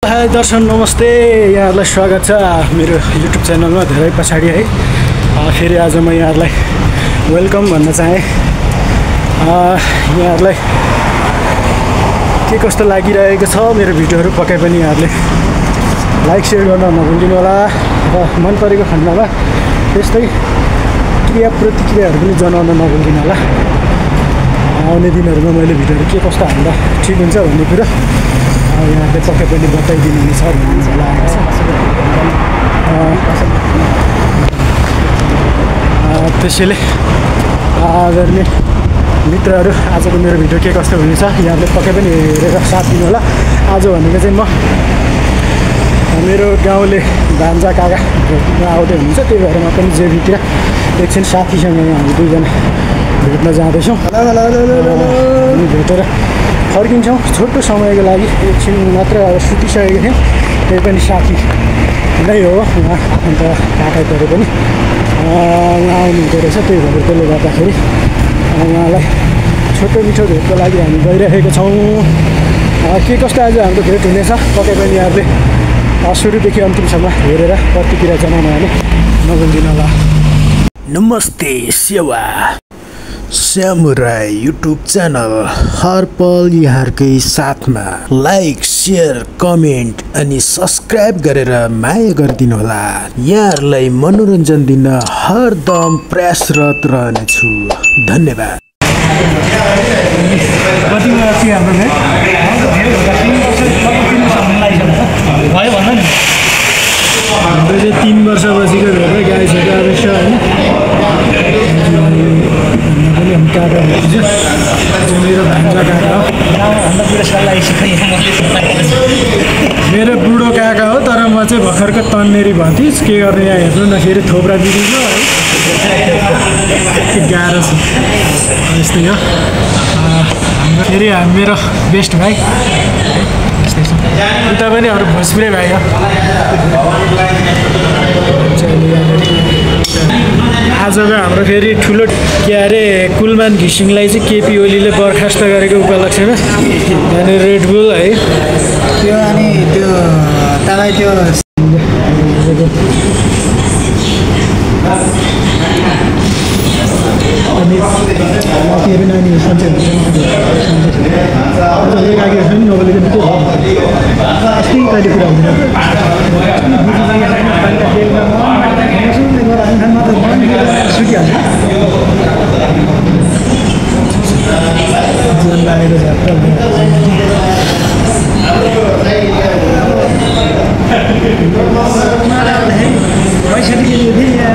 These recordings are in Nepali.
हाई दर्शन नमस्ते, यहाँहरूलाई स्वागत छ मेरो युट्युब च्यानलमा धेरै पछाडि है। फेरि आज म यहाँहरूलाई वेलकम भन्न चाहेँ। यहाँहरूलाई के कस्तो लागिरहेको छ मेरो भिडियोहरू पक्कै पनि यहाँहरूले लाइक सेयर गर्न नभुलिदिनु होला र मन परेको खण्डमा त्यस्तै क्रिया प्रतिक्रियाहरू पनि जनाउन नभुलिदिनु होला। आउने दिनहरूमा मैले भिडियोहरू के कस्तो हाल्दा ठिक हुन्छ भन्ने कुरा यहाँले पक्कै पनि बताइदिनु हुनेछ भन्ने लागेको छ। त्यसैले आदरणीय मित्रहरू, आजको मेरो भिडियो के कस्तो हुनेछ यहाँले पक्कै पनि हेरेर साथ दिनु होला। आज भनेको चाहिँ म मेरो गाउँले भान्जा काका आउँदै हुनुहुन्छ, त्यही भएर म पनि जेबीतिर एकछिन साथीसँग हामी दुईजना भेट्न जाँदैछौँ। हामी भेटेर फर्किन्छौँ छोटो समयको लागि, एकछिन मात्र अब सुतिसकेको थियौँ। त्यही पनि साथी नै हो उहाँ, अन्त काका परे पनि उहाँ आउनु हुँदो रहेछ, त्यही भएर त्यसले गर्दाखेरि उहाँलाई छोटो मिठो भेटको लागि हामी गइरहेको छौँ। के कस्तो आज हाम्रो भेट हुनेछ पक्कै पनि यहाँले सुरुदेखि अन्तिमसम्म हेरेर प्रतिक्रिया जनाउन भने नभुलिदिनु होला। नमस्ते सेवा स्यामुराई युट्युब च्यानल हर पल यहाँहरूकै साथमा लाइक सेयर कमेन्ट अनि सब्सक्राइब गरेर माया गरिदिनु होला। यहाँहरूलाई मनोरञ्जन दिन हरदम प्रयासरत रहनेछु। धन्यवाद। भयो भन्न नि हाम्रो चाहिँ 3 वर्षपछिको भेट गाइसक्यो रहेछ होइन। पनि हामी काका मेरो भान्जा काका हो, मेरो बुढो काका हो, तर म चाहिँ भर्खरको तन्नेरी भतिज। के गर्ने यहाँ हेर्नु न, फेरि थोप्रा दिदिनु है, गाह्रो छ। यस्तै हो हाम्रो फेरि मेरो बेस्ट भाइ, उता पनि अरू भोजपुरै भाइ हो। आजको हाम्रो फेरि ठुलो के अरे कुलमान घिसिङलाई चाहिँ केपी ओलीले बर्खास्त गरेको उपलक्ष्यमा अनि रेडबुल है त्यो अनि त्यो तपाईँ त्यो अनि के पनि नानी सन्चै हुन्छ नबोलेको त्यो यस्तै कहिले कुरा हुँदैन लागेको पैसा दिएको थिएँ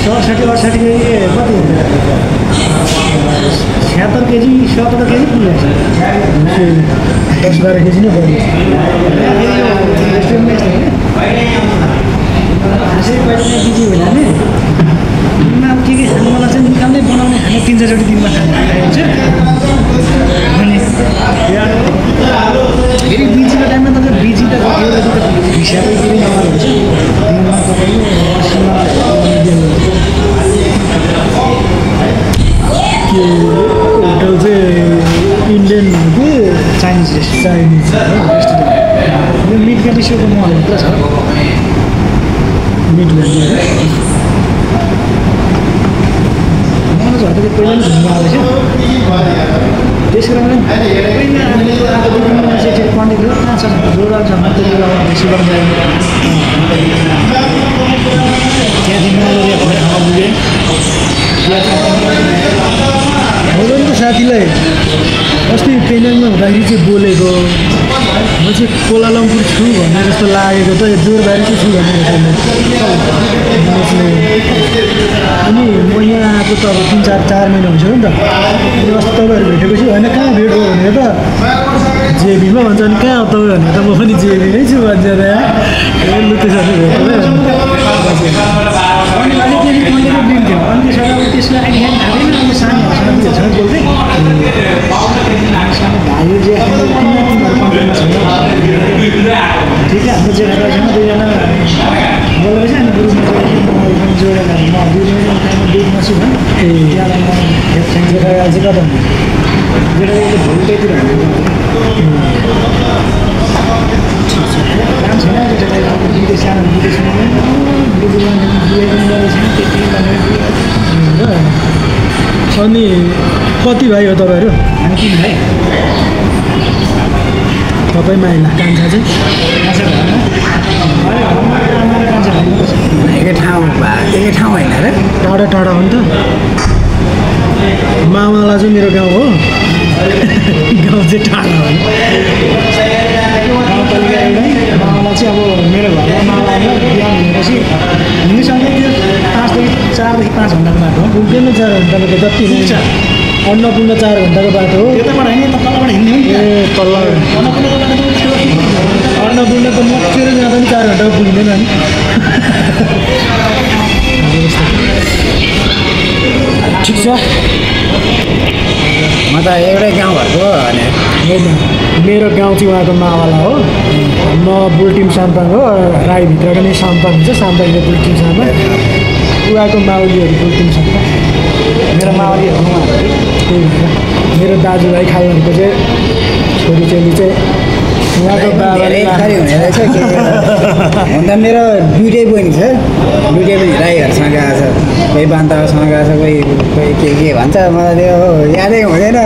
60-68 केजी कति हुन्छ 76 केजी 17 केजी पुग्छ 10-12 केजी नै बढी बिजी होला नि अब के खानु मलाई चाहिँ निकाल्नै बनाउने खाने 3-4 दिनमा खाने हुन्छ। अनि फेरि बिजीको टाइममा तपाईँ बिजी त हिसाबै फेरि नभएर हुन्छ दिनमा तपाईँले के होटल चाहिँ इन्डियन कि चाइनिज रेस्टुरेन्ट यो मिट क्याटिसोको मल पुरा छ मिट भेट्ने मलाई चाहिँ हतले पहिला पनि घुम्नु आएको छ। त्यसको लागि पहिला हामीले आएको मान्छे चाहिँ कन्ट्याक्ट गरेर कहाँ छ जोरदार छ मात्रै बेसी गर्न त्यहाँदेखि पुगेँ हो साथीलाई अस्ति पेनाङमा हुँदाखेरि चाहिँ बोलेको म चाहिँ कोलालम्पुर छु भन्ने जस्तो लागेको त जोरबारी चाहिँ छु भन्ने अनि म यहाँ आएको त अब 3-4 महिना हुन्छ नि त। अनि अस्ति तपाईँहरू भेटेपछि होइन कहाँ भेट हो भनेर त जेबीमा भन्छ, अनि कहाँ हो तपाईँ भनेर त म पनि जेबी नै छु भन्छ त लुतेसाथी भेटेर अनि त्यसलाई अहिले थाहा छैन। सानो बोल्दै सानो भाइहरू जे ठिकै हाम्रो जेठासँग दुईजना बोलेपछि अनि गुरुमा जोडेर म 2 महिनामा दुधमा छु भने त्यहाँलाई म जेठा चाहिँ कता जेठा भोलितिर अनि कति भाइ हो तपाईँहरू? हामी 3 भाइ। तपाईँ माइला कान्छा चाहिँ एकै ठाउँ होइन र टाढा टाढा हो नि त। मामाला चाहिँ मेरो गाउँ हो। गाउँ चाहिँ टाढा हो। गाउँपालिका एउटै। मामाला चाहिँ अब मेरो घरमा मामालाई बिहान हुनेपछि हिँड्नुसँगै त्यो 4 देखि 5 घन्टाको बाटो हो। पुग्दैन 4 घन्टाको त जति हुन्छ। अन्नपूर्ण 4 घन्टाको बाटो हो। त्यो त होइन त तलबाट हिँड्ने हो नि। ए तल्ला अन्नपूर्ण त मक्सेर जाँदा पनि 4 घन्टाको पुग्दैन नि। ठिक छ। म त एउटै गाउँ भएको भने होइन मेरो गाउँ चाहिँ उहाँको मावाला हो। म बुल्टिम साम्पाङ हो। राईभित्रको नै साम्पाङ हुन्छ। साम्पाङको बुल्टिम साम्पाङ। उहाँको माउलीहरू बुल्टिम साम्पाङ। मेरो मावलीहरू त्यही भएर मेरो दाजुभाइ खालहरूको चाहिँ छोरी चेली चाहिँ उहाँको धेरै बाबाले थरी हुने रहेछ के हुन त मेरो दुइटै बहिनी छ। दुइटै पनि राईहरूसँग आएको छ। कोही बान्तासँग आएको छ, कोही के भन्छ मलाई त्यो यादै हुँदैन।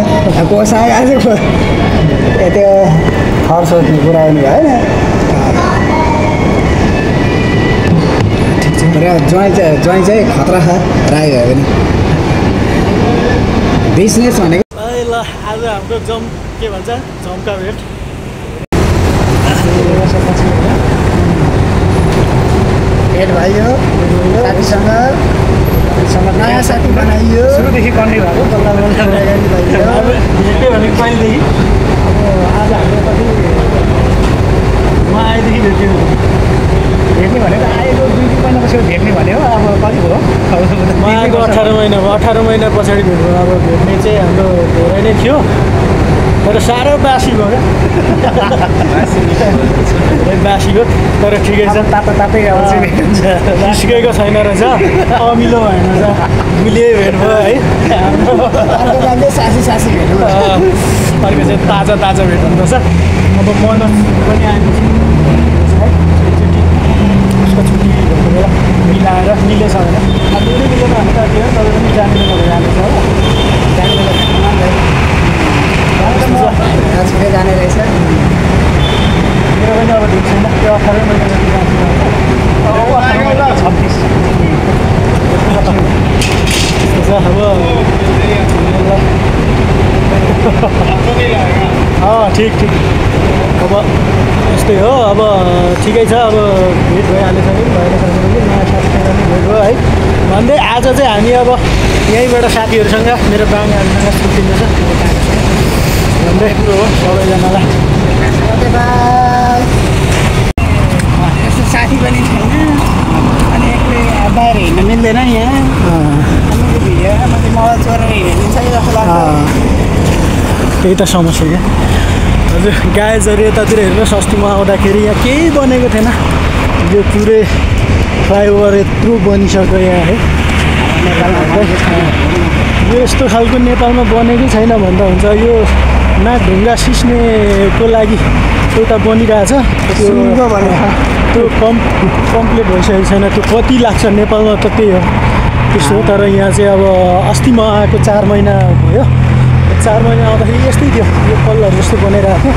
कोसँग आएको छ त्यो थर सोच्ने कुरा पनि भएन। र ज्वाइँ चाहिँ खतरा छ राई भयो भने बिजनेस भनेको। ल आज हाम्रो के भन्छ जम्का भेट। भेट भयो साथीसँग नयाँ साथी बनाइयो। सुरुदेखि कन्ट्री भएको बल्ल बल्ल भेट्यो भनेको कहिलेदेखि? आज हाम्रो कति म आएदेखि भेट्यो। भेट्ने भनेको आएको 2-3 महिना पछि भेट्ने भन्यो। अब कति भयो? म आएको 18 महिना भयो। 18 महिना पछाडि भेट्यो। अब भेट्ने चाहिँ हाम्रो धेरै नै थियो तर साह्रो बासी भयो क्या। बासी हो तर ठिकै छ। तातै आउँछ निस्केको छैन रहेछ। अमिलो भएन रहेछ। गुलियै भेट भयो है। सासी भेट्नु अर्को चाहिँ ताजा भेट हुनुपर्छ। अब मनोज पनि आएपछि है एकचोटि उसको छुट्टी भएको बेला मिलाएर मिलेछ भने दुइटै मिलेन भने त त्यो तपाईँ पनि जाने बेला जानेछ हो। जाने रहेछ। मेरो पनि अब ढिक छैन। त्यो 18 महिना जति जान्छु। 26 अब ठिक अब यस्तै हो। अब ठिकै छ। अब भेट भइहालेछ कि भएर छैन कि नयाँ साथीसँग पनि भेट भयो है भन्दै आज चाहिँ हामी अब यहीँबाट साथीहरूसँग मेरो बाङ्गाहरूसँग छुट्टिँदैछ भन्दै कुरो हो सबैजनालाई। यस्तो साथी पनि छैन अनि एक्लै बाहिर हिँड्न मिल्दैन यहाँ। मोबाइल चोरेर हिँड्नु छ जस्तो लाग्छ। त्यही त समस्या क्या। हजुर गाइजहरू यतातिर हेर्नुहोस्। अस्ति म आउँदाखेरि यहाँ केही बनेको थिएन। यो पुरै फ्लाइओभर यत्रो बनिसक्यो यहाँ है। यो यस्तो खालको नेपालमा बनेकै छैन भन्दा हुन्छ। यो नाकढुङ्गा सिस्नेको लागि एउटा बनिरहेछ त्यो कम्प्लिट भइसकेको छैन। त्यो कति लाग्छ नेपालमा त त्यही हो त्यस्तो। तर यहाँ चाहिँ अब अस्ति म आएको 4 महिना भयो। 4 महिना आउँदाखेरि यस्तै थियो। यो पल्लहरू जस्तो बनाइरहेको थियो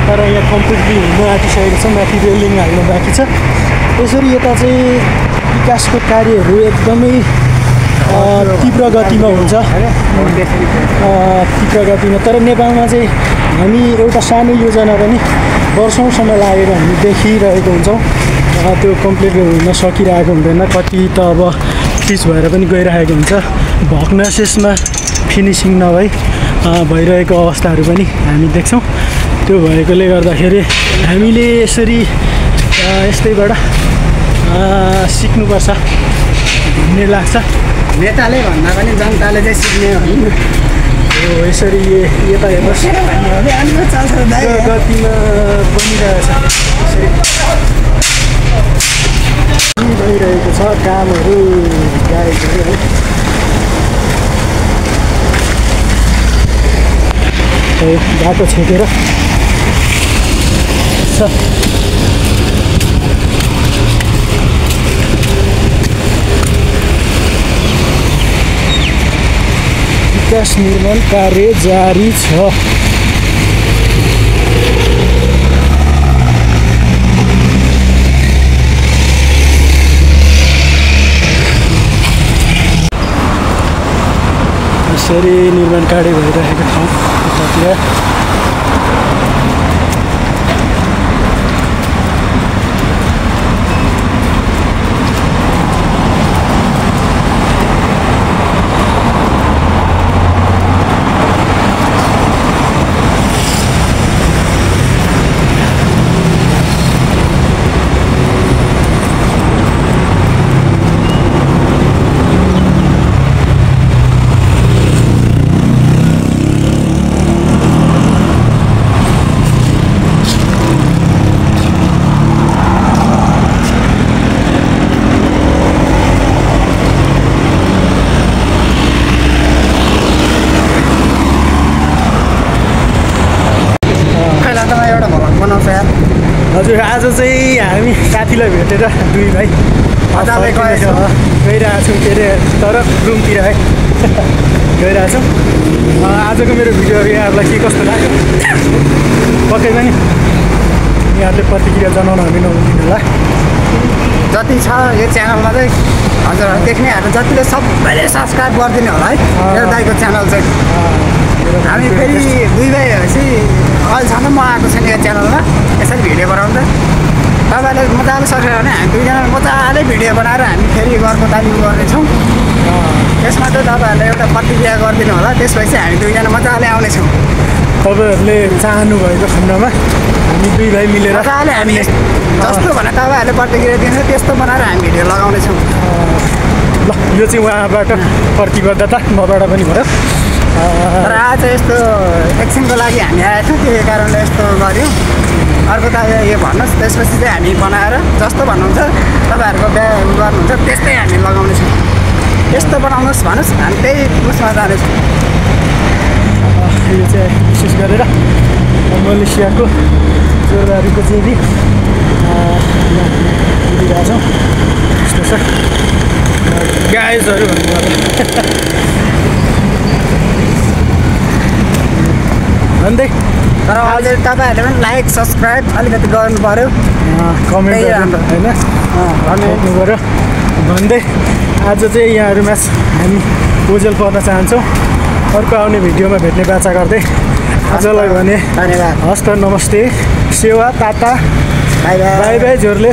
तर यहाँ कम्प्लिटली हुनु आँटिसकेको छ। माथि रेलिङ हाल्नु बाँकी छ। यसरी यता चाहिँ विकासको कार्यहरू एकदमै तीव्र गतिमा हुन्छ। तीव्र गतिमा। तर नेपालमा चाहिँ हामी एउटा सानो योजना पनि वर्षौँसम्म लागेको हामी देखिरहेको हुन्छौँ। त्यो कम्प्लिट हुन सकिरहेको हुँदैन। कति त अब पिच भएर पनि गइरहेको हुन्छ। भग्नाशेषमा फिनिसिङ नभई भइरहेको अवस्थाहरू पनि हामी देख्छौँ। त्यो भएकोले गर्दाखेरि हामीले यसरी यस्तैबाट सिक्नुपर्छ भन्ने लाग्छ। नेताले भन्दा पनि जनताले चाहिँ सिक्ने हो। यसरी यता हेर्नुहोस् गतिमा बनिरहेछ। भइरहेको छ कामहरू गाइजहरू है। बाटो छेकेर विकास निर्माण कार्य जारी छ। यसरी निर्माण कार्य भइरहेको ठाउँ यतातिर हजुर आज चाहिँ हामी साथीलाई भेटेर दुई भाइ गइरहेको छौँ के अरे तर रुमतिर है गइरहेछौँ। आजको मेरो भिडियो यहाँहरूलाई के कस्तो लाग्यो पक्कै पनि यहाँहरूले प्रतिक्रिया जनाउन हामी नहुँदैन होला। जति छ यो च्यानलमा चाहिँ हजुरहरू देख्नेहरू जतिले सबैले सब्सक्राइब गरिदिनु होला है मेरो दाइको च्यानल चाहिँ। हामी फेरि दुई भाइ भएपछि अहिलेसम्म म आएको छैन यो च्यानलमा यसरी भिडियो बनाउँदा तपाईँहरूले मजाले सकेर भने हामी दुईजना मजाले भिडियो बनाएर हामी फेरि घरको तालिम गर्नेछौँ। त्यसमा चाहिँ तपाईँहरूले एउटा प्रतिक्रिया गरिदिनु होला, त्यसपछि हामी दुईजना मजाले आउनेछौँ। तपाईँहरूले चाहनु भएको खण्डमा हामी दुई भाइ मिलेर मजाले हामी जस्तो भने तपाईँहरूले प्रतिक्रिया दिनु त्यस्तो बनाएर हामी भिडियो लगाउनेछौँ। ल यो चाहिँ उहाँबाट प्रतिबद्धता मबाट पनि भयो। तर आज यस्तो एकछिनको लागि हामी आएको थियौँ, त्यही कारणले यस्तो गऱ्यौँ। अर्को त यो भन्नुहोस्, त्यसपछि चाहिँ हामी बनाएर जस्तो भन्नुहुन्छ तपाईँहरूको बिहा गर्नुहुन्छ त्यस्तै हामी लगाउनेछौँ। यस्तो बनाउनुहोस् भन्नुहोस्, हामी त्यही उसमा जानेछौँ। यो चाहिँ विशेष गरेर मलेसियाको जोरबारीको चाहिँ दिइरहेको छौँ यस्तो छ गाइजहरू भन्दै। तर अझै तपाईँहरूले पनि लाइक सब्सक्राइब अलिकति गर्नु पऱ्यो, कमेन्ट होइन गर्नु पऱ्यो भन्दै आज चाहिँ यहाँहरूमा हामी ओझेल पर्न चाहन्छौँ। अर्को आउने भिडियोमा भेट्ने बाचा गर्दै आजलाई भने धन्यवाद, हस्त नमस्ते, सेवा ताता, बाई बाई बाई बाई जोरले।